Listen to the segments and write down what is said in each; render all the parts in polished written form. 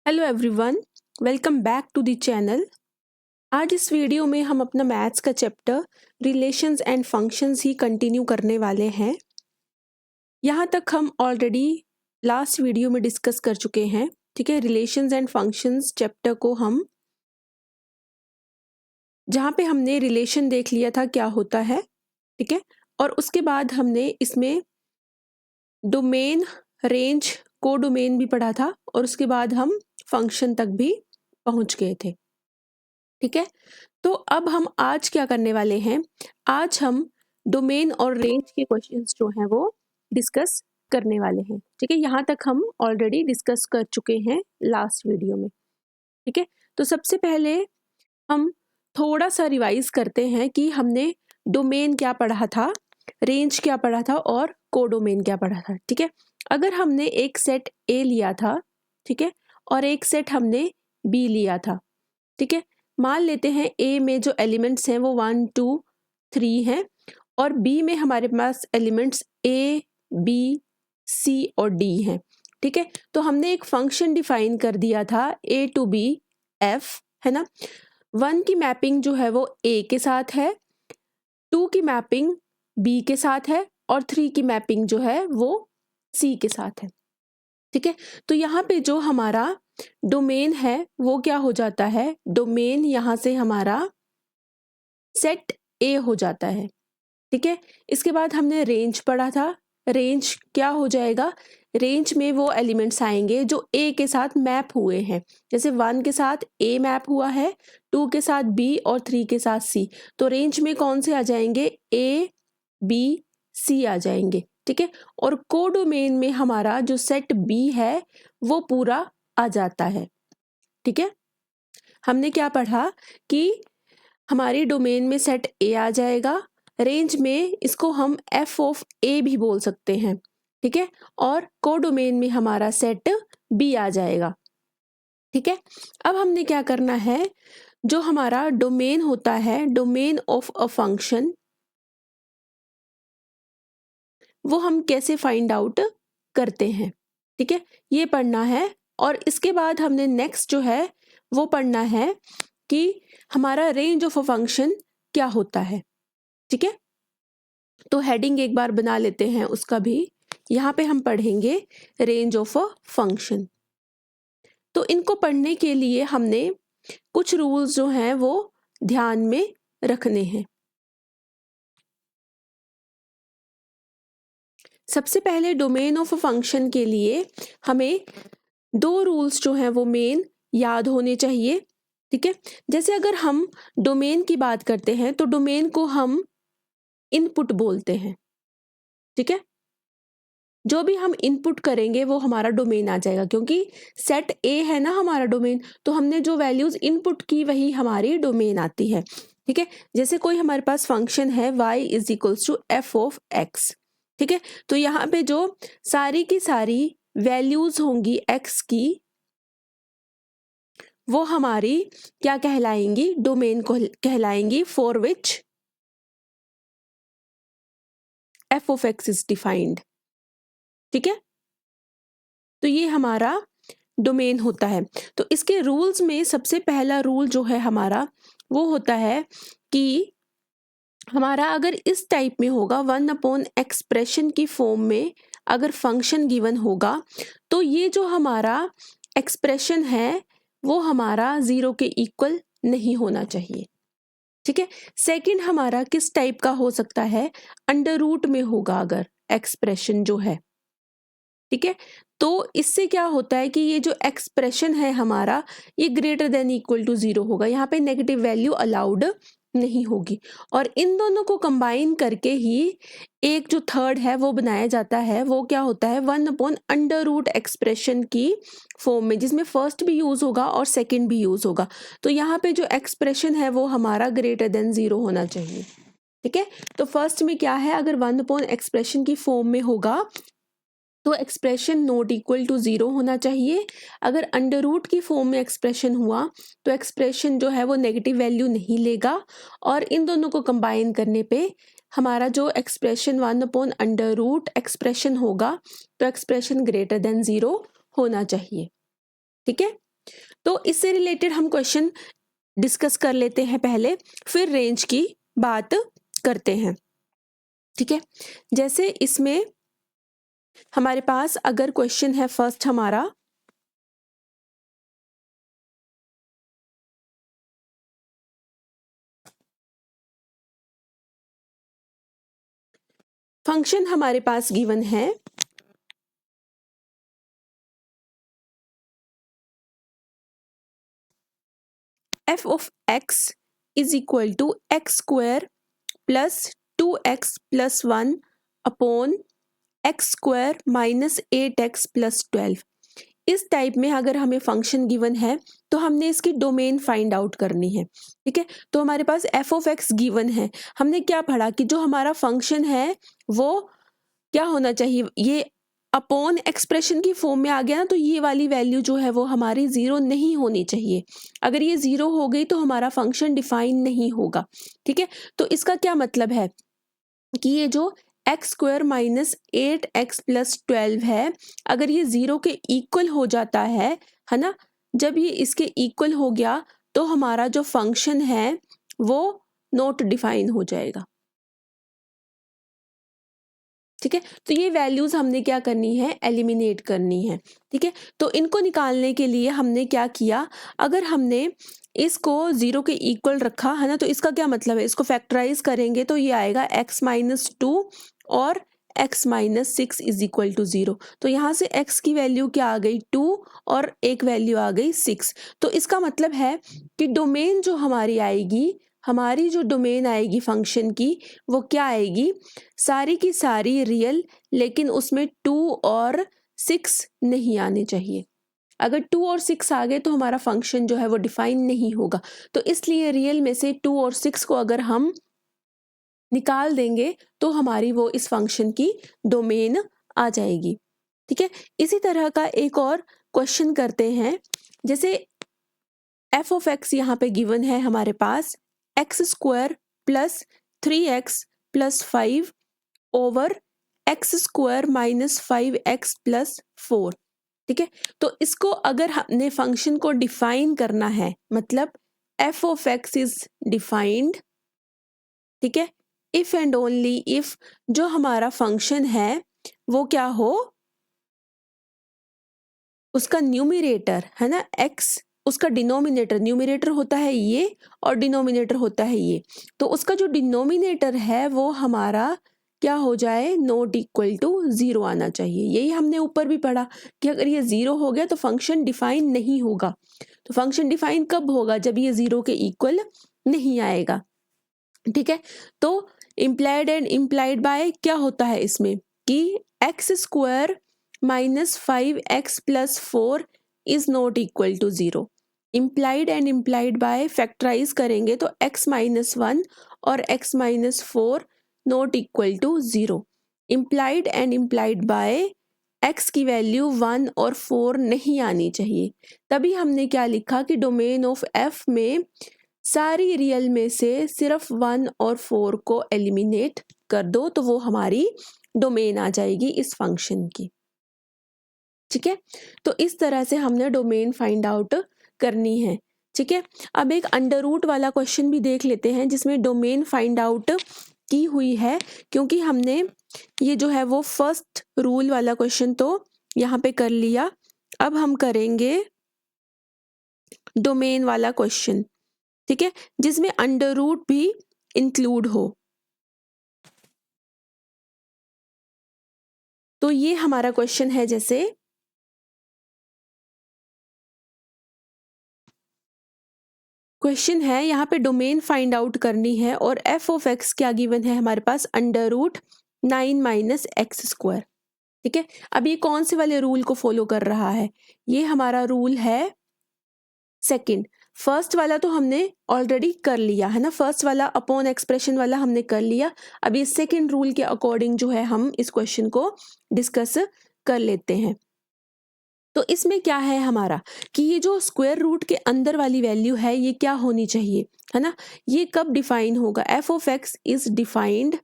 Hello everyone, welcome back to the channel. आज इस video में हम अपना मैथ्स का चैप्टर रिलेशंस एंड फंक्शंस ही कंटिन्यू करने वाले हैं। यहाँ तक हम ऑलरेडी लास्ट वीडियो में डिस्कस कर चुके हैं। ठीक है, रिलेशंस एंड फंक्शंस चैप्टर को हम जहाँ पे हमने रिलेशन देख लिया था क्या होता है। ठीक है, और उसके बाद हमने इसमें डोमेन, रेंज, कोडोमेन भी पढ़ा था और उसके बाद हम फंक्शन तक भी पहुंच गए थे। ठीक है, तो अब हम आज क्या करने वाले हैं, आज हम डोमेन और रेंज के क्वेश्चंस जो हैं वो डिस्कस करने वाले हैं। ठीक है, यहाँ तक हम ऑलरेडी डिस्कस कर चुके हैं लास्ट वीडियो में। ठीक है, तो सबसे पहले हम थोड़ा सा रिवाइज करते हैं कि हमने डोमेन क्या पढ़ा था, रेंज क्या पढ़ा था और कोडोमेन क्या पढ़ा था। ठीक है, अगर हमने एक सेट ए लिया था, ठीक है, और एक सेट हमने बी लिया था। ठीक है, मान लेते हैं ए में जो एलिमेंट्स हैं वो 1 2 3 हैं और बी में हमारे पास एलिमेंट्स ए बी सी और डी हैं। ठीक है, तो हमने एक फंक्शन डिफाइन कर दिया था ए टू बी एफ, है ना। 1 की मैपिंग जो है वो ए के साथ है, 2 की मैपिंग बी के साथ है और 3 की मैपिंग जो है वो सी के साथ है। ठीक है, तो यहाँ पे जो हमारा डोमेन है वो क्या हो जाता है, डोमेन यहाँ से हमारा सेट ए हो जाता है। ठीक है, इसके बाद हमने रेंज पढ़ा था। रेंज क्या हो जाएगा, रेंज में वो एलिमेंट्स आएंगे जो ए के साथ मैप हुए हैं। जैसे 1 के साथ ए मैप हुआ है, 2 के साथ बी और 3 के साथ सी, तो रेंज में कौन से आ जाएंगे, ए बी सी आ जाएंगे। ठीक है, और कोडोमेन में हमारा जो सेट बी है वो पूरा आ जाता है। ठीक है, हमने क्या पढ़ा कि हमारी डोमेन में सेट ए आ जाएगा, रेंज में इसको हम एफ ऑफ ए भी बोल सकते हैं। ठीक है, और कोडोमेन में हमारा सेट बी आ जाएगा। ठीक है, अब हमने क्या करना है, जो हमारा डोमेन होता है, डोमेन ऑफ अ फंक्शन, वो हम कैसे फाइंड आउट करते हैं। ठीक है, ये पढ़ना है और इसके बाद हमने नेक्स्ट जो है वो पढ़ना है कि हमारा रेंज ऑफ अ फंक्शन क्या होता है। ठीक है, तो हेडिंग एक बार बना लेते हैं उसका भी। यहाँ पे हम पढ़ेंगे रेंज ऑफ अ फंक्शन। तो इनको पढ़ने के लिए हमने कुछ रूल्स जो हैं वो ध्यान में रखने हैं। सबसे पहले डोमेन ऑफ अ फंक्शन के लिए हमें 2 रूल्स जो हैं वो मेन याद होने चाहिए। ठीक है, जैसे अगर हम डोमेन की बात करते हैं तो डोमेन को हम इनपुट बोलते हैं। ठीक है, जो भी हम इनपुट करेंगे वो हमारा डोमेन आ जाएगा, क्योंकि सेट ए है ना हमारा डोमेन, तो हमने जो वैल्यूज इनपुट की वही हमारी डोमेन आती है। ठीक है, जैसे कोई हमारे पास फंक्शन है y is equals to f of x. ठीक है, तो यहाँ पे जो सारी की सारी वैल्यूज होंगी x की, वो हमारी क्या कहलाएंगी, डोमेन को कहलाएंगी, for which f of x is defined. ठीक है, तो ये हमारा डोमेन होता है। तो इसके रूल्स में सबसे पहला रूल जो है हमारा वो होता है कि हमारा अगर इस टाइप में होगा, 1 अपॉन एक्सप्रेशन की फॉर्म में अगर फंक्शन गिवन होगा, तो ये जो हमारा एक्सप्रेशन है वो हमारा 0 के इक्वल नहीं होना चाहिए। ठीक है, सेकंड हमारा किस टाइप का हो सकता है, अंडर रूट में होगा अगर एक्सप्रेशन जो है। ठीक है, तो इससे क्या होता है कि ये जो एक्सप्रेशन है हमारा, ये ग्रेटर देन इक्वल टू 0 होगा, यहाँ पे नेगेटिव वैल्यू अलाउड नहीं होगी। और इन दोनों को कंबाइन करके ही एक जो थर्ड है वो बनाया जाता है, वो क्या होता है, 1 अपॉन अंडर रूट एक्सप्रेशन की फॉर्म में, जिसमें फर्स्ट भी यूज होगा और सेकंड भी यूज होगा। तो यहाँ पे जो एक्सप्रेशन है वो हमारा ग्रेटर देन 0 होना चाहिए। ठीक है, तो फर्स्ट में क्या है, अगर 1 अपॉन एक्सप्रेशन की फॉर्म में होगा तो एक्सप्रेशन नॉट इक्वल टू 0 होना चाहिए। अगर अंडर रूट की फॉर्म में एक्सप्रेशन हुआ तो एक्सप्रेशन जो है वो नेगेटिव वैल्यू नहीं लेगा, और इन दोनों को कंबाइन करने पे हमारा जो expression 1 upon under root expression होगा, तो एक्सप्रेशन ग्रेटर देन 0 होना चाहिए। ठीक है, तो इससे रिलेटेड हम क्वेश्चन डिस्कस कर लेते हैं पहले, फिर रेंज की बात करते हैं, ठीक है। जैसे इसमें हमारे पास अगर क्वेश्चन है फर्स्ट हमारा, फंक्शन हमारे पास गिवन है f of x is equal to x square plus 2x plus 1 upon x square minus 8x plus 12। इस टाइप में अगर हमें फंक्शन गिवन है तो हमने इसकी डोमेन फाइंड आउट करनी है, ठीक है। तो हमारे पास f ऑफ x गिवन है, हमने क्या पढ़ा कि जो हमारा फंक्शन है वो क्या होना चाहिए, ये अपॉन एक्सप्रेशन की फॉर्म में आ गया ना, तो ये वाली वैल्यू जो है वो हमारी ज़ीरो नहीं होनी चाहिए। अगर ये ज़ीरो हो गई तो हमारा फंक्शन डिफाइन नहीं होगा, ठीक है। तो इसका क्या मतलब है कि ये जो x square minus 8x plus 12 है, अगर ये ज़ीरो के इक्वल हो जाता है ना, जब ये इसके इक्वल हो गया तो हमारा जो फंक्शन है वो नॉट डिफाइन हो जाएगा, ठीक है। तो ये वैल्यूज हमने क्या करनी है, एलिमिनेट करनी है, ठीक है। तो इनको निकालने के लिए हमने क्या किया, अगर हमने इसको ज़ीरो के इक्वल रखा है ना, तो इसका क्या मतलब है, इसको फैक्टराइज करेंगे तो ये आएगा x माइनस 2 और x minus 6 is equal to 0। तो यहाँ से x की वैल्यू क्या आ गई 2 और एक वैल्यू आ गई 6। तो इसका मतलब है कि डोमेन जो हमारी आएगी, हमारी जो डोमेन आएगी फंक्शन की, वो क्या आएगी, सारी की सारी रियल, लेकिन उसमें 2 और 6 नहीं आने चाहिए। अगर 2 और 6 आ गए तो हमारा फंक्शन जो है वो डिफाइन नहीं होगा। तो इसलिए रियल में से 2 और 6 को अगर हम निकाल देंगे तो हमारी वो इस फंक्शन की डोमेन आ जाएगी, ठीक है। इसी तरह का एक और क्वेश्चन करते हैं। जैसे f ऑफ x यहाँ पे गिवन है हमारे पास x square plus 3x plus 5 over x square minus 5x plus 4, ठीक है। तो इसको अगर हमने फंक्शन को डिफाइन करना है, मतलब f of x is defined, ठीक है, इफ एंड ओनली इफ जो हमारा फंक्शन है वो क्या हो, उसका न्यूमरेटर है ना x, उसका डिनोमिनेटर, न्यूमरेटर होता है ये और डिनोमिनेटर होता है ये, तो उसका जो डिनोमिनेटर है वो हमारा क्या हो जाए, नॉट इक्वल टू 0 आना चाहिए। यही हमने ऊपर भी पढ़ा कि अगर ये 0 हो गया तो फंक्शन डिफाइन नहीं होगा। तो फंक्शन डिफाइन कब होगा, जब ये 0 के इक्वल नहीं आएगा, ठीक है। तो इम्प्लाइड एंड इम्प्लाइड बाय क्या होता है इसमें कि x square minus 5x plus 4 is not equal to 0। Implied and implied by factorise करेंगे तो x माइनस 1 और x minus 4 not equal to 0। Implied and implied by x की वैल्यू 1 और 4 नहीं आनी चाहिए। तभी हमने क्या लिखा कि डोमेन ऑफ f में सारी रियल में से सिर्फ 1 और 4 को एलिमिनेट कर दो तो वो हमारी डोमेन आ जाएगी इस फंक्शन की, ठीक है। तो इस तरह से हमने डोमेन फाइंड आउट करनी है, ठीक है। अब एक अंडर रूट वाला क्वेश्चन भी देख लेते हैं जिसमें डोमेन फाइंड आउट की हुई है, क्योंकि हमने ये जो है वो फर्स्ट रूल वाला क्वेश्चन तो यहाँ पे कर लिया। अब हम करेंगे डोमेन वाला क्वेश्चन, ठीक है, जिसमें अंडर रूट भी इंक्लूड हो। तो ये हमारा क्वेश्चन है, जैसे क्वेश्चन है यहाँ पे डोमेन फाइंड आउट करनी है और f ऑफ x क्या गिवन है हमारे पास, under root 9 minus x square, ठीक है। अब ये कौन से वाले रूल को फॉलो कर रहा है, ये हमारा रूल है सेकंड। फर्स्ट वाला तो हमने ऑलरेडी कर लिया है ना, फर्स्ट वाला अपॉन एक्सप्रेशन वाला हमने कर लिया। अभी सेकंड रूल के अकॉर्डिंग जो है हम इस क्वेश्चन को डिस्कस कर लेते हैं। तो इसमें क्या है हमारा कि ये जो स्क्वायर रूट के अंदर वाली वैल्यू है ये क्या होनी चाहिए, है ना। ये कब डिफाइन होगा, f of x is defined,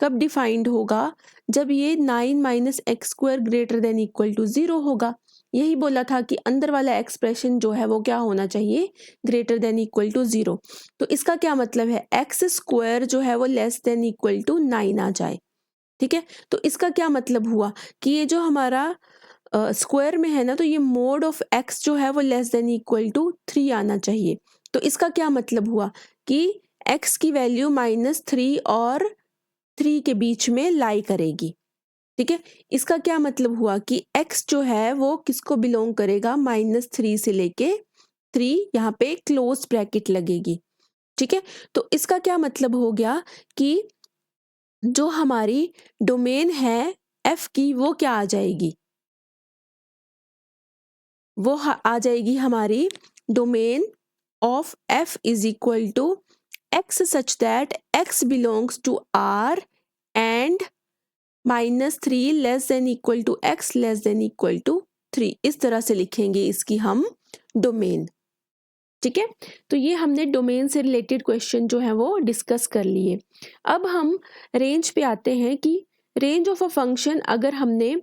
कब डिफाइंड होगा, जब ये 9 minus x square greater than equal to 0 होगा। यही बोला था कि अंदर वाला एक्सप्रेशन जो है वो क्या होना चाहिए, ग्रेटर देन इक्वल टू 0। तो इसका क्या मतलब है, एक्स स्क्वायर जो है वो लेस देन इक्वल टू 9 आ जाए। ठीक है, तो इसका क्या मतलब हुआ कि ये जो हमारा स्क्वायर में है ना, तो ये मोड ऑफ एक्स जो है वो लेस देन इक्वल टू 3 आना चाहिए। तो इसका क्या मतलब हुआ कि एक्स की वैल्यू -3 और 3 के बीच में लाई करेगी। ठीक है, इसका क्या मतलब हुआ कि x जो है वो किसको बिलोंग करेगा, -3 से लेके 3, यहाँ पे क्लोज ब्रैकेट लगेगी। ठीक है, तो इसका क्या मतलब हो गया कि जो हमारी डोमेन है f की वो क्या आ जाएगी, वो आ जाएगी हमारी domain of f is equal to x such that x belongs to R and -3 less than equal to x less than equal to 3। इस तरह से लिखेंगे इसकी हम डोमेन। ठीक है, तो ये हमने डोमेन से रिलेटेड क्वेश्चन जो है वो डिस्कस कर लिए। अब हम रेंज पे आते हैं कि रेंज ऑफ अ फंक्शन अगर हमने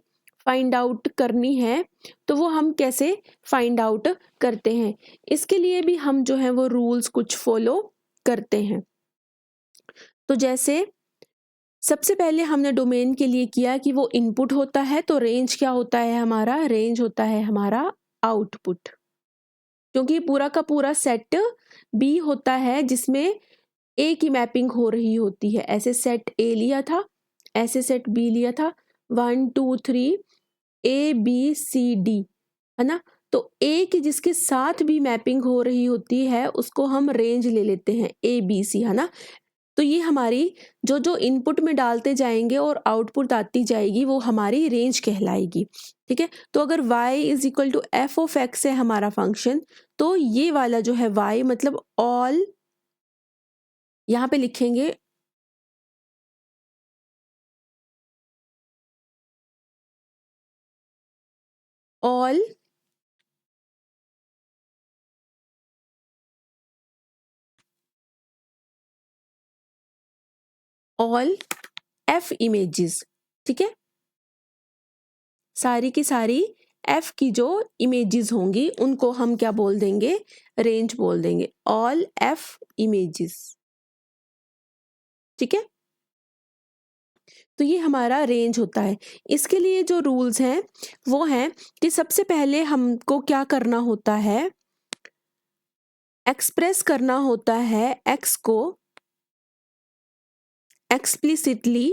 फाइंड आउट करनी है तो वो हम कैसे फाइंड आउट करते हैं। इसके लिए भी हम जो है वो रूल्स कुछ फॉलो करते हैं। तो जैसे सबसे पहले हमने डोमेन के लिए किया कि वो इनपुट होता है, तो रेंज क्या होता है हमारा, रेंज होता है हमारा आउटपुट, क्योंकि पूरा का पूरा सेट बी होता है जिसमें ए की मैपिंग हो रही होती है। ऐसे सेट ए लिया था, ऐसे सेट बी लिया था, 1 2 3 ए बी सी डी, है ना। तो ए की जिसके साथ भी मैपिंग हो रही होती है उसको हम रेंज ले लेते हैं, ए बी सी, है ना। तो ये हमारी जो जो इनपुट में डालते जाएंगे और आउटपुट आती जाएगी वो हमारी रेंज कहलाएगी। ठीक है, तो अगर y is equal to f of x है हमारा फंक्शन, तो ये वाला जो है y मतलब ऑल, यहाँ पे लिखेंगे ऑल f इमेजेस। ठीक है, सारी की सारी f की जो इमेजेस होंगी उनको हम क्या बोल देंगे, रेंज बोल देंगे, ऑल f इमेजेस। ठीक है, तो ये हमारा रेंज होता है। इसके लिए जो रूल्स हैं वो हैं कि सबसे पहले हमको क्या करना होता है, एक्सप्रेस करना होता है x को explicitly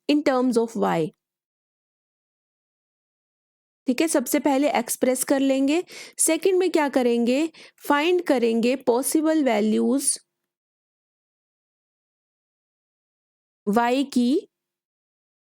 in terms of y। ठीक है, सबसे पहले एक्सप्रेस कर लेंगे। सेकंड में क्या करेंगे, फाइंड करेंगे पॉसिबल वैल्यूज y की।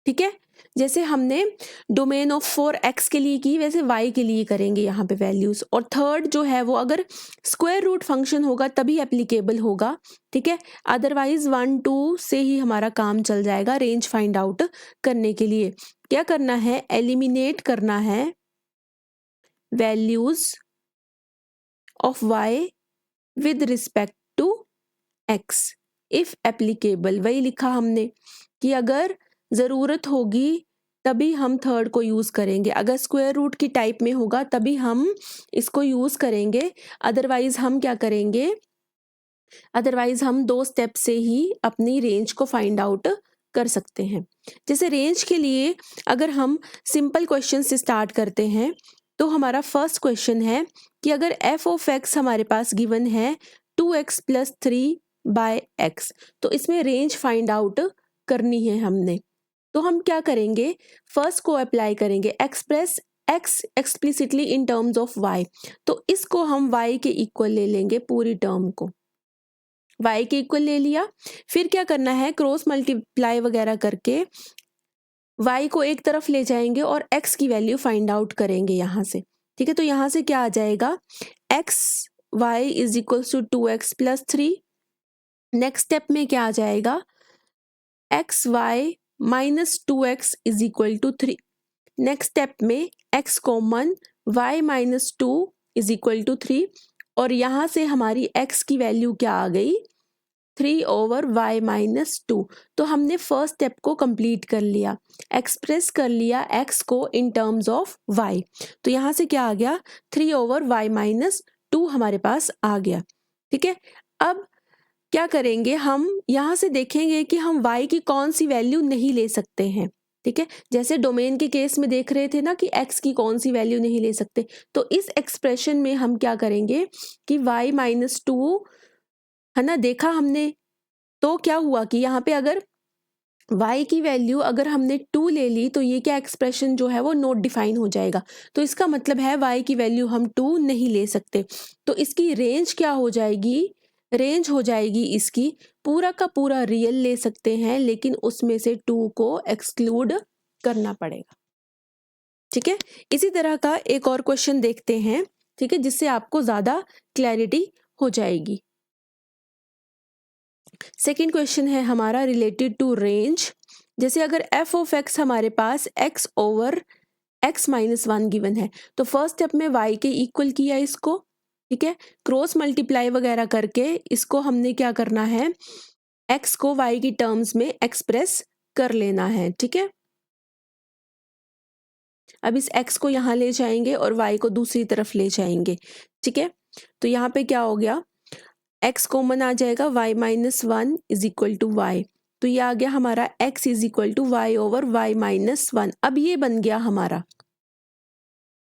ठीक है, जैसे हमने डोमेन ऑफ 4x के लिए की वैसे y के लिए करेंगे यहाँ पे वैल्यूज। और थर्ड जो है वो अगर स्क्वायर रूट फंक्शन होगा तभी एप्लीकेबल होगा। ठीक है, अदरवाइज 1 2 से ही हमारा काम चल जाएगा। रेंज फाइंड आउट करने के लिए क्या करना है, एलिमिनेट करना है values of y with respect to x if applicable. वही लिखा हमने कि अगर ज़रूरत होगी तभी हम थर्ड को यूज़ करेंगे, अगर स्क्वायर रूट की टाइप में होगा तभी हम इसको यूज़ करेंगे, अदरवाइज हम क्या करेंगे, अदरवाइज हम 2 स्टेप से ही अपनी रेंज को फाइंड आउट कर सकते हैं। जैसे रेंज के लिए अगर हम सिंपल क्वेश्चन से स्टार्ट करते हैं तो हमारा फर्स्ट क्वेश्चन है कि अगर f ऑफ x हमारे पास गिवन है 2x + 3/x, तो इसमें रेंज फाइंड आउट करनी है हमने। तो हम क्या करेंगे, फर्स्ट को अप्लाई करेंगे, express x explicitly in terms of y। तो इसको हम y के इक्वल ले लेंगे, पूरी टर्म को y के इक्वल ले लिया। फिर क्या करना है, क्रॉस मल्टीप्लाई वगैरह करके y को एक तरफ ले जाएंगे और x की वैल्यू फाइंड आउट करेंगे यहाँ से। ठीक है, तो यहाँ से क्या आ जाएगा, x y is equal to 2x + 3। Next step में क्या आ जाएगा, x y - 2x is equal to 3। Next step में x common, y - 2 is equal to 3, और यहाँ से हमारी x की वैल्यू क्या आ गई, 3/y-2। तो हमने फर्स्ट स्टेप को कंप्लीट कर लिया, एक्सप्रेस कर लिया x को इन टर्म्स ऑफ y। तो यहाँ से क्या आ गया, 3/y-2 हमारे पास आ गया। ठीक है, अब क्या करेंगे, हम यहाँ से देखेंगे कि हम y की कौन सी वैल्यू नहीं ले सकते हैं। ठीक है, जैसे डोमेन के केस में देख रहे थे ना कि x की कौन सी वैल्यू नहीं ले सकते, तो इस एक्सप्रेशन में हम क्या करेंगे कि y-2 है ना, देखा हमने, तो क्या हुआ कि यहाँ पे अगर y की वैल्यू अगर हमने 2 ले ली तो ये क्या एक्सप्रेशन जो है वो नॉट डिफाइन हो जाएगा। तो इसका मतलब है y की वैल्यू हम 2 नहीं ले सकते। तो इसकी रेंज क्या हो जाएगी, रेंज हो जाएगी इसकी पूरा का पूरा रियल ले सकते हैं, लेकिन उसमें से 2 को एक्सक्लूड करना पड़ेगा। ठीक है, इसी तरह का एक और क्वेश्चन देखते हैं। ठीक है, जिससे आपको ज़्यादा क्लैरिटी हो जाएगी। सेकेंड क्वेश्चन है हमारा रिलेटेड टू रेंज। जैसे अगर f ऑफ x हमारे पास x ओवर x-1 गिवन है, तो फर्स्ट स्टेप में y के इक्वल किया इसको। ठीक है, क्रॉस मल्टीप्लाई वगैरह करके इसको हमने क्या करना है, x को y की टर्म्स में एक्सप्रेस कर लेना है। ठीक है, अब इस x को यहाँ ले जाएंगे और y को दूसरी तरफ ले जाएंगे। ठीक है, तो यहाँ पे क्या हो गया, x कॉमन आ जाएगा, y-1 is equal to y। तो ये आ गया हमारा x is equal to y over y-1। अब ये बन गया हमारा।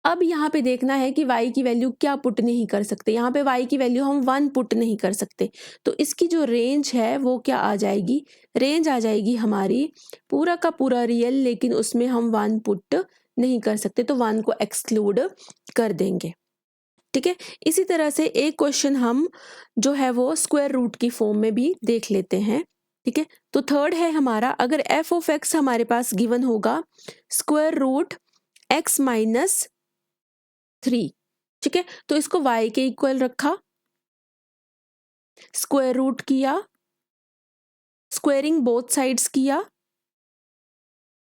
अब यहाँ पे देखना है कि y की वैल्यू क्या पुट नहीं कर सकते, यहाँ पे y की वैल्यू हम 1 पुट नहीं कर सकते। तो इसकी जो रेंज है वो क्या आ जाएगी, रेंज आ जाएगी हमारी पूरा का पूरा रियल, लेकिन उसमें हम 1 पुट नहीं कर सकते, तो 1 को एक्सक्लूड कर देंगे। ठीक है, इसी तरह से एक क्वेश्चन हम जो है वो स्क्वायर रूट की फॉर्म में भी देख लेते हैं। ठीक है, तो थर्ड है हमारा, अगर f ऑफ x हमारे पास गिवन होगा स्क्वायर रूट x-3। ठीक है, तो इसको y के इक्वल रखा, स्क्वायर रूट किया, स्क्वायरिंग बोथ साइड्स किया।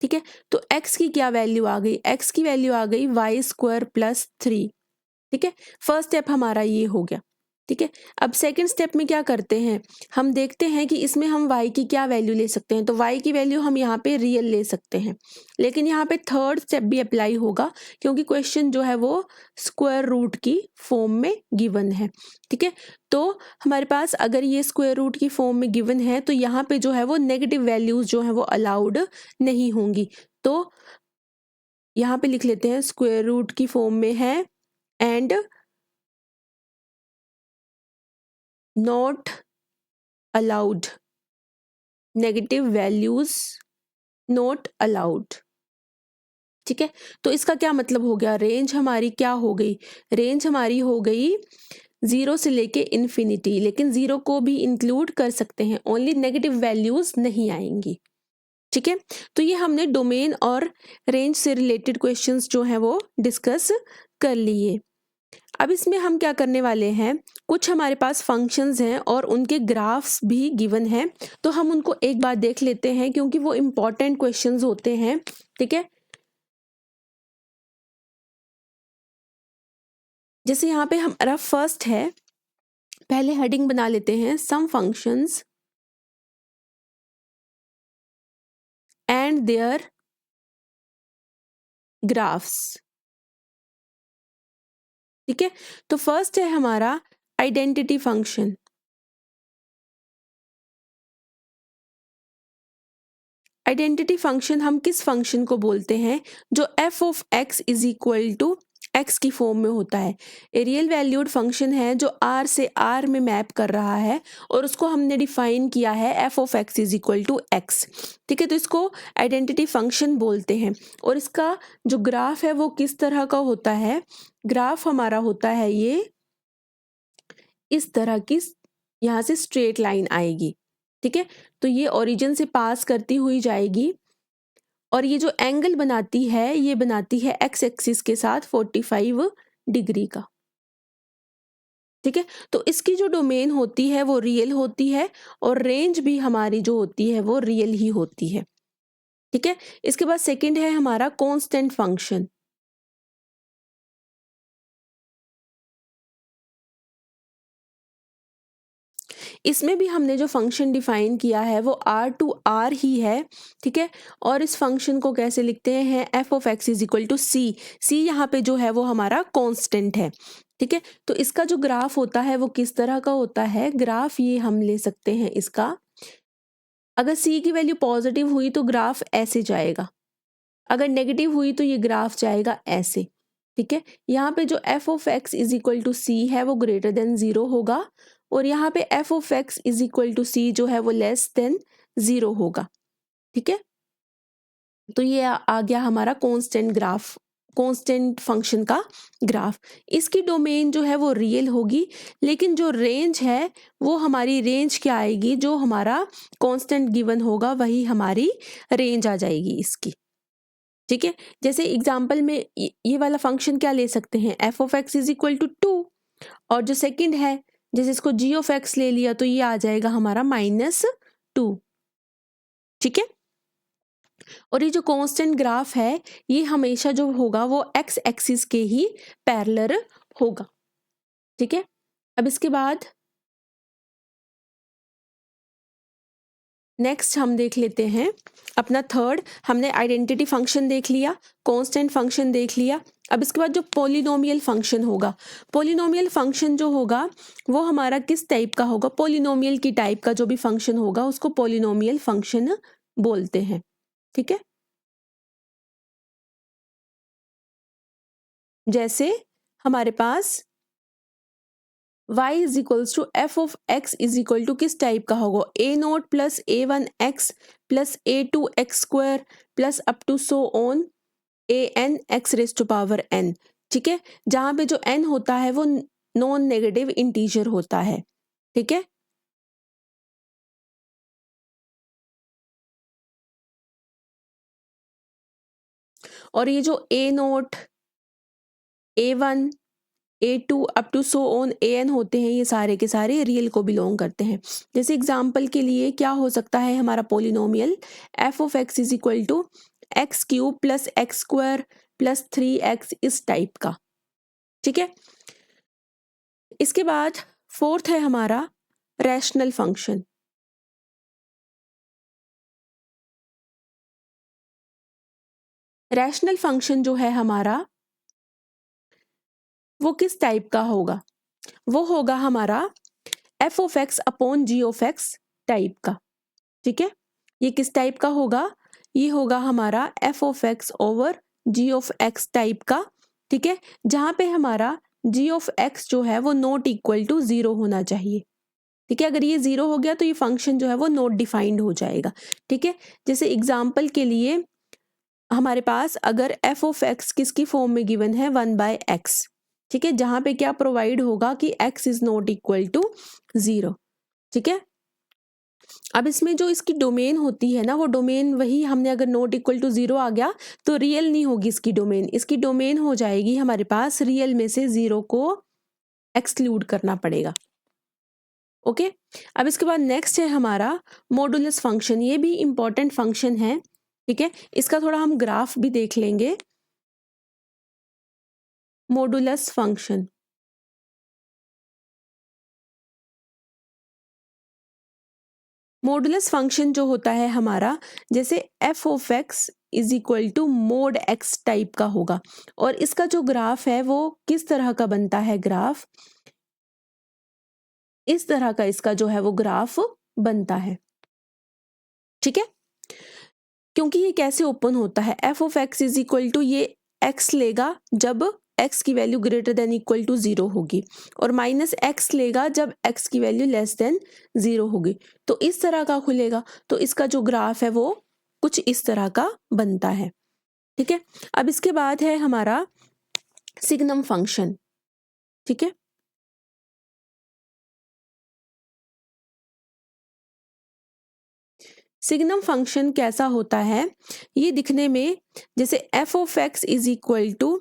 ठीक है, तो x की क्या वैल्यू आ गई, x की वैल्यू आ गई y² + 3। ठीक है, फर्स्ट स्टेप हमारा ये हो गया। ठीक है, अब सेकंड स्टेप में क्या करते हैं, हम देखते हैं कि इसमें हम y की क्या वैल्यू ले सकते हैं। तो y की वैल्यू हम यहाँ पे रियल ले सकते हैं, लेकिन यहाँ पे थर्ड स्टेप भी अप्लाई होगा, क्योंकि क्वेश्चन जो है वो स्क्वायर रूट की फॉर्म में गिवन है। ठीक है, तो हमारे पास अगर ये स्क्वायर रूट की फॉर्म में गिवन है, तो यहाँ पे जो है वो नेगेटिव वैल्यूज जो है वो अलाउड नहीं होंगी। तो यहाँ पे लिख लेते हैं स्क्वायर रूट की फॉर्म में है and not allowed, negative values not allowed. ठीक है, तो इसका क्या मतलब हो गया, रेंज हमारी क्या हो गई, रेंज हमारी हो गई 0 से लेके इन्फिनिटी, लेकिन 0 को भी इंक्लूड कर सकते हैं, ओनली नेगेटिव वैल्यूज नहीं आएंगी। ठीक है, तो ये हमने डोमेन और रेंज से रिलेटेड क्वेश्चंस जो हैं वो डिस्कस कर लिए। अब इसमें हम क्या करने वाले हैं, कुछ हमारे पास फंक्शंस हैं और उनके ग्राफ्स भी गिवन हैं, तो हम उनको एक बार देख लेते हैं क्योंकि वो इम्पॉर्टेंट क्वेश्चंस होते हैं। ठीक है, जैसे यहाँ पे हमारा फर्स्ट है, पहले हेडिंग बना लेते हैं सम फंक्शंस एंड देयर ग्राफ्स। ठीक है, तो फर्स्ट है हमारा आइडेंटिटी फंक्शन। आइडेंटिटी फंक्शन हम किस फंक्शन को बोलते हैं, जो f of x is equal to x की फॉर्म में होता है। ए रियल वैल्यूड फंक्शन है जो r से r में मैप कर रहा है, और उसको हमने डिफाइन किया है f of x is equal to x। ठीक है, तो इसको आइडेंटिटी फंक्शन बोलते हैं। और इसका जो ग्राफ है वो किस तरह का होता है, ग्राफ हमारा होता है ये इस तरह की, यहाँ से स्ट्रेट लाइन आएगी। ठीक है, तो ये ओरिजिन से पास करती हुई जाएगी, और ये जो एंगल बनाती है ये बनाती है एक्स एक्सिस के साथ 45 डिग्री का। ठीक है, तो इसकी जो डोमेन होती है वो रियल होती है, और रेंज भी हमारी जो होती है वो रियल ही होती है। ठीक है, इसके बाद सेकंड है हमारा कांस्टेंट फंक्शन। इसमें भी हमने जो फंक्शन डिफाइन किया है वो r टू r ही है, ठीक है। और इस फंक्शन को कैसे लिखते हैं, f of x is equal to c. C यहाँ पे जो है वो हमारा कांस्टेंट है, ठीक है। तो इसका जो ग्राफ होता है वो किस तरह का होता है, ग्राफ ये हम ले सकते हैं इसका, अगर c की वैल्यू पॉजिटिव हुई तो ग्राफ ऐसे जाएगा, अगर नेगेटिव हुई तो ये ग्राफ जाएगा ऐसे, ठीक है। यहाँ पे जो f of x is equal to c है वो ग्रेटर देन 0 होगा, और यहाँ पे f of x is equal to c जो है वो लेस देन 0 होगा, ठीक है। तो ये आ गया हमारा कांस्टेंट ग्राफ, कांस्टेंट फंक्शन का ग्राफ। इसकी डोमेन जो है वो रियल होगी, लेकिन जो रेंज है वो हमारी रेंज क्या आएगी, जो हमारा कांस्टेंट गिवन होगा वही हमारी रेंज आ जाएगी इसकी, ठीक है। जैसे एग्जाम्पल में ये वाला फंक्शन क्या ले सकते हैं, f of x is equal to 2, और जो सेकंड है जैसे इसको g ऑफ x ले लिया तो ये आ जाएगा हमारा -2, ठीक है। और ये जो कांस्टेंट ग्राफ है ये हमेशा जो होगा वो x एक्सिस के ही पैरेलल होगा, ठीक है। अब इसके बाद नेक्स्ट हम देख लेते हैं अपना थर्ड, हमने आइडेंटिटी फंक्शन देख लिया, कांस्टेंट फंक्शन देख लिया। अब इसके बाद जो पॉलिनोमियल फंक्शन होगा, पॉलिनोमियल फंक्शन जो होगा वो हमारा किस टाइप का होगा, पॉलिनोमियल की टाइप का जो भी फंक्शन होगा उसको पॉलिनोमियल फंक्शन बोलते हैं, ठीक है। जैसे हमारे पास y is equals to f of x is equal to किस टाइप का होगा, a0 plus a1x plus a2x² plus up to so on an x raise to power n, ठीक है। जहाँ पे जो n होता है वो नॉन नेगेटिव इंटीजर होता है, ठीक है। और ये जो a0 a1 a2 up to so on an होते हैं ये सारे के सारे रियल को बिलोंग करते हैं। जैसे एग्जांपल के लिए क्या हो सकता है हमारा polynomial, f of x is equal to x³ plus x² plus 3x इस टाइप का, ठीक है। इसके बाद फोर्थ है हमारा रैशनल फंक्शन। रैशनल फंक्शन जो है हमारा वो किस टाइप का होगा, वो होगा हमारा f of x upon g of x type का, ठीक है। ये किस टाइप का होगा, ये होगा हमारा f of x over g of x type का, ठीक है। जहाँ पे हमारा g ऑफ x जो है वो नॉट इक्वल टू 0 होना चाहिए, ठीक है। अगर ये 0 हो गया तो ये फंक्शन जो है वो नॉट डिफाइंड हो जाएगा, ठीक है। जैसे एग्जाम्पल के लिए हमारे पास अगर f ऑफ x किसकी फॉर्म में गिवन है 1/x, ठीक है, जहाँ पे क्या प्रोवाइड होगा कि x is not equal to 0, ठीक है। अब इसमें जो इसकी डोमेन होती है ना वो डोमेन वही हमने अगर नॉट इक्वल टू 0 आ गया तो रियल नहीं होगी इसकी डोमेन, इसकी डोमेन हो जाएगी हमारे पास रियल में से 0 को एक्सक्लूड करना पड़ेगा, ओके। अब इसके बाद नेक्स्ट है हमारा मॉडुलस फंक्शन, ये भी इंपॉर्टेंट फंक्शन है, ठीक है। इसका थोड़ा हम ग्राफ भी देख लेंगे। मॉडुलस फंक्शन, मॉडुलस फंक्शन जो होता है हमारा जैसे f of x is equal to mod x type का होगा, और इसका जो ग्राफ है वो किस तरह का बनता है, ग्राफ इस तरह का इसका जो है वो ग्राफ बनता है, ठीक है। क्योंकि ये कैसे ओपन होता है, f of x is equal to ये x लेगा जब x की value greater than equal to 0 होगी, और माइनस x लेगा जब x की वैल्यू लेस देन 0 होगी, तो इस तरह का खुलेगा। तो इसका जो ग्राफ है वो कुछ इस तरह का बनता है, ठीक है। अब इसके बाद है हमारा सिग्नम फंक्शन, ठीक है। सिग्नम फंक्शन कैसा होता है, ये दिखने में जैसे f of x is equal to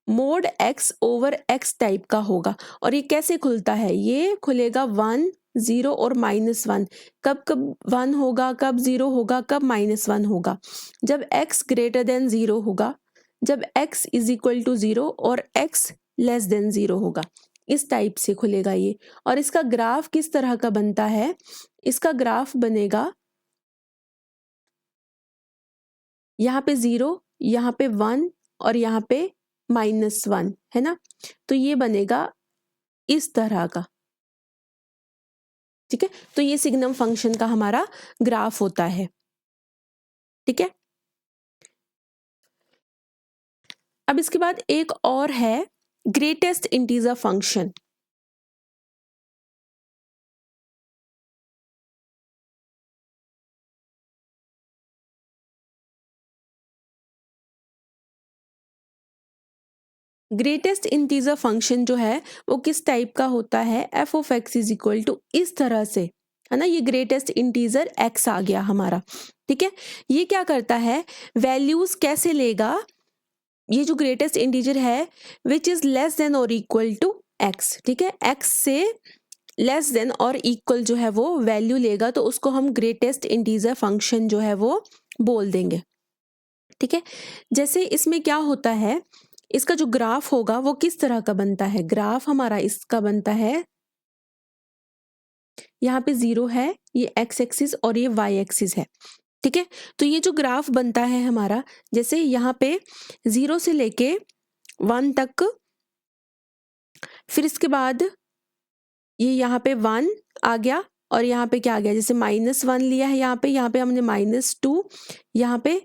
mod x over x type का होगा, और ये कैसे खुलता है, ये खुलेगा 1 0 और -1, कब कब 1 होगा, कब 0 होगा, कब -1 होगा, जब x ग्रेटर देन 0 होगा, जब x इज इक्वल टू 0 और x लेस देन 0 होगा, इस टाइप से खुलेगा ये। और इसका ग्राफ किस तरह का बनता है, इसका ग्राफ बनेगा यहाँ पे 0, यहाँ पे 1 और यहाँ पे -1 है ना। तो ये बनेगा इस तरह का, ठीक है। तो ये सिग्नम फंक्शन का हमारा ग्राफ होता है, ठीक है। अब इसके बाद एक और है greatest integer function. Greatest integer function जो है वो किस टाइप का होता है, f of x is equal to इस तरह से, है ना। ये ग्रेटेस्ट इंटीजर एक्स आ गया हमारा, ठीक है। ये क्या करता है, वैल्यूज कैसे लेगा, ये जो ग्रेटेस्ट इंटीजर है विच इज लेस देन और इक्वल टू एक्स, ठीक है। एक्स से लेस देन और इक्वल जो है वो वैल्यू लेगा, तो उसको हम ग्रेटेस्ट इंटीजर फंक्शन जो है वो बोल देंगे, ठीक है। जैसे इसमें क्या होता है, इसका जो ग्राफ होगा वो किस तरह का बनता है, ग्राफ हमारा इसका बनता है, यहाँ पे 0 है, ये एक्स एक्सिस और ये वाई एक्सिस है, ठीक है। तो ये जो ग्राफ बनता है हमारा, जैसे यहाँ पे 0 से लेके 1 तक, फिर इसके बाद ये यहाँ पे 1 आ गया और यहाँ पे क्या आ गया, जैसे -1 लिया है यहाँ पे हमने -2, यहाँ पे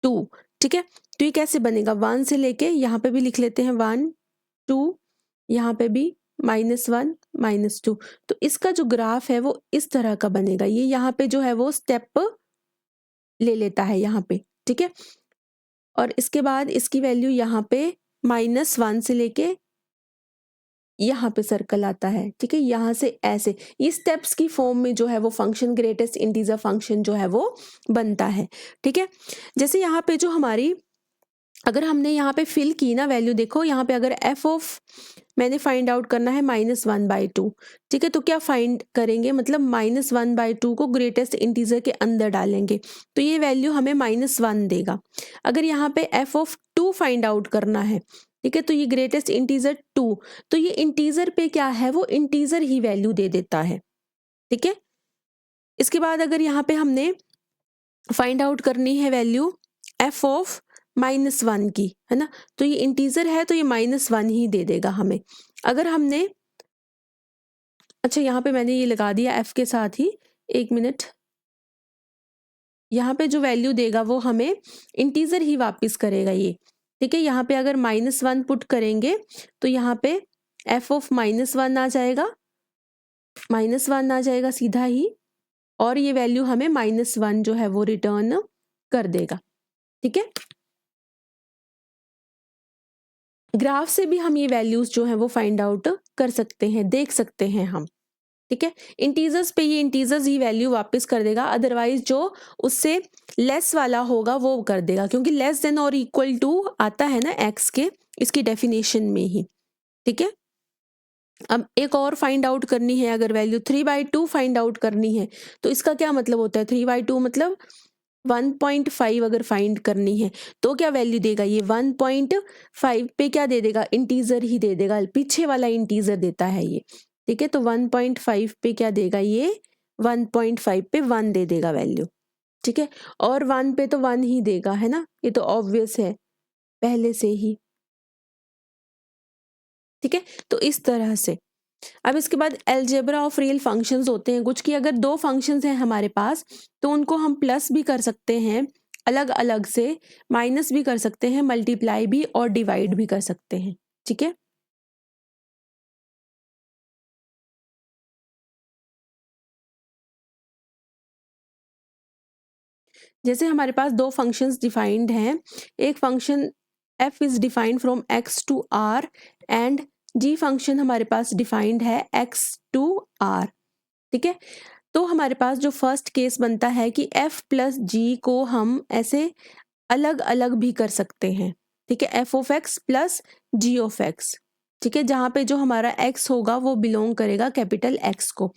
2, ठीक है। तो ये कैसे बनेगा, 1 से लेके यहाँ पे भी लिख लेते हैं 1 2, यहाँ पे भी -1 -2। तो इसका जो ग्राफ है वो इस तरह का बनेगा, ये यहाँ पे जो है वो स्टेप ले लेता है यहाँ पे, ठीक है। और इसके बाद इसकी वैल्यू यहाँ पे -1 से लेके यहाँ पे सर्कल आता है, ठीक है। यहाँ से ऐसे ये स्टेप्स की फॉर्म में जो है वो फंक्शन ग्रेटेस्ट इंटीजर फंक्शन जो है वो बनता है, ठीक है। जैसे यहाँ पे जो हमारी, अगर हमने यहाँ पे फिल की ना वैल्यू, देखो यहाँ पे अगर एफ ऑफ मैंने फाइंड आउट करना है -1/2, ठीक है। तो क्या फाइंड करेंगे, मतलब -1/2 को ग्रेटेस्ट इंटीजर के अंदर डालेंगे, तो ये वैल्यू हमें -1 देगा। अगर यहाँ पे एफ ऑफ 2 फाइंड आउट करना है, ठीक है, तो ये ग्रेटेस्ट इंटीजर 2, तो ये इंटीजर पे क्या है, वो इंटीजर ही वैल्यू दे देता है, ठीक है। इसके बाद अगर यहाँ पे हमने फाइंड आउट करनी है वैल्यू एफ ऑफ -1 की, है ना, तो ये इंटीजर है तो ये -1 ही दे देगा हमें। अगर हमने, अच्छा यहाँ पे मैंने ये लगा दिया एफ के साथ ही, 1 मिनट, यहाँ पे जो वैल्यू देगा वो हमें इंटीजर ही वापस करेगा ये, ठीक है। यहाँ पे अगर -1 पुट करेंगे तो यहाँ पे एफ ऑफ -1 आ जाएगा, -1 आ जाएगा सीधा ही, और ये वैल्यू हमें -1 जो है वो रिटर्न कर देगा, ठीक है। ग्राफ से भी हम ये वैल्यूज जो है वो फाइंड आउट कर सकते हैं, देख सकते हैं हम, ठीक है। इंटीजर्स पे ये इंटीजर्स ही वैल्यू वापस कर देगा, अदरवाइज जो उससे लेस वाला होगा वो कर देगा, क्योंकि लेस देन और इक्वल टू आता है ना एक्स के, इसकी डेफिनेशन में ही, ठीक है। अब एक और फाइंड आउट करनी है, अगर वैल्यू 3/2 फाइंड आउट करनी है, तो इसका क्या मतलब होता है, 3/2 मतलब 1.5 अगर फाइंड करनी है तो क्या वैल्यू देगा, ये 1.5 पे क्या दे देगा, इंटीजर ही दे देगा, पीछे वाला इंटीजर देता है ये, ठीक है। तो 1.5 पे क्या देगा, ये 1.5 पे 1 दे देगा वैल्यू, ठीक है। और 1 पे तो 1 ही देगा, है ना, ये तो ऑब्वियस है पहले से ही, ठीक है। तो इस तरह से अब इसके बाद अलजेब्रा ऑफ रियल फंक्शंस होते हैं कुछ, कि अगर 2 फंक्शंस हैं हमारे पास तो उनको हम प्लस भी कर सकते हैं अलग अलग से, माइनस भी कर सकते हैं, मल्टीप्लाई भी और डिवाइड भी कर सकते हैं, ठीक है। जैसे हमारे पास 2 फंक्शंस डिफाइंड हैं, एक function f is defined from x to r and g function हमारे पास डिफाइंड है x टू r, ठीक है। तो हमारे पास जो फर्स्ट केस बनता है कि f प्लस जी को हम ऐसे अलग अलग भी कर सकते हैं, ठीक है, f of x plus g of x, ठीक है, जहाँ पे जो हमारा x होगा वो बिलोंग करेगा कैपिटल X को।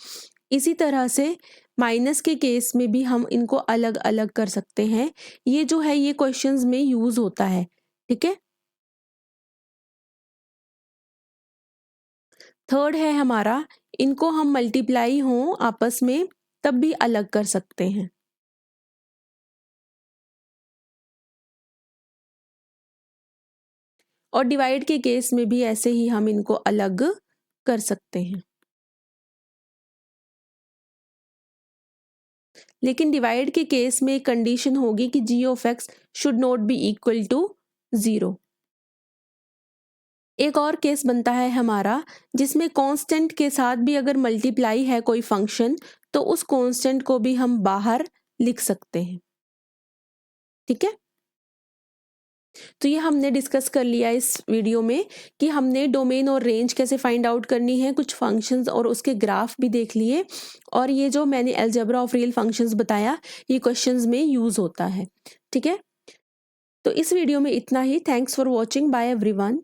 इसी तरह से माइनस के केस में भी हम इनको अलग अलग कर सकते हैं, ये जो है ये क्वेश्चंस में यूज होता है, ठीक है। थर्ड है हमारा, इनको हम मल्टीप्लाई हों आपस में तब भी अलग कर सकते हैं। और डिवाइड के केस में भी ऐसे ही हम इनको अलग कर सकते हैं। लेकिन डिवाइड के केस में एक कंडीशन होगी कि g of x should not be equal to 0। एक और केस बनता है हमारा जिसमें कांस्टेंट के साथ भी अगर मल्टीप्लाई है कोई फंक्शन तो उस कांस्टेंट को भी हम बाहर लिख सकते हैं। ठीक है, तो ये हमने डिस्कस कर लिया इस वीडियो में कि हमने डोमेन और रेंज कैसे फाइंड आउट करनी है, कुछ फंक्शंस और उसके ग्राफ भी देख लिए, और ये जो मैंने अलजेब्रा ऑफ रियल फंक्शंस बताया ये क्वेश्चंस में यूज होता है। ठीक है, तो इस वीडियो में इतना ही। Thanks for watching, bye everyone.